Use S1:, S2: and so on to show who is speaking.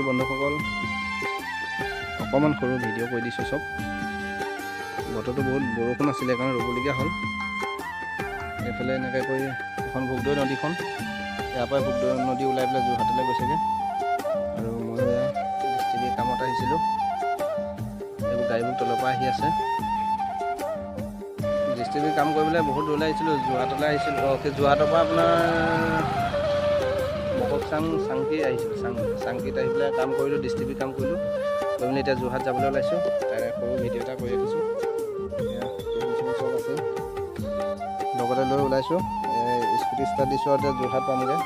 S1: বন্ধুসকল, অকণমান সৰু ভিডিঅ' কৰি দিছোঁ চব। বতৰটো বহুত বৰষুণ আছিলে সেইকাৰণে ৰ'বলগীয়া হ'ল। এইফালে এনেকৈ কৰি এখন ভোগদৈ নদীখন, ইয়াৰ পৰাই ভোগদৈ নদী ওলাই পেলাই যোৰহাটলৈ গৈছেগৈ। আৰু মই ডিষ্ট্ৰিক্টৰ কামত আহিছিলোঁ। এইবোৰ গাড়ীবোৰ তলৰ পৰা আহি আছে। ডিষ্ট্ৰিক্টৰ কাম কৰিবলৈ বহুত দূৰলৈ আহিছিলোঁ, যোৰহাটলৈ আহিছিলোঁ। যোৰহাটৰ পৰা আপোনাৰ চাংকি আহিছিলোঁ। চাংকিত আহি পেলাই কাম কৰিলোঁ, ডিষ্ট্ৰিক্টৰ কাম কৰিলোঁ। কৰি মেলি এতিয়া যোৰহাট যাবলৈ ওলাইছোঁ। তাৰে সৰু ভিডিঅ' এটা কৰি ৰাখিছোঁ। চব আছে লগতে লৈ ওলাইছোঁ। স্কুটি ষ্টাৰ্ট দিছোঁ আৰু এতিয়া যোৰহাট পামগৈ।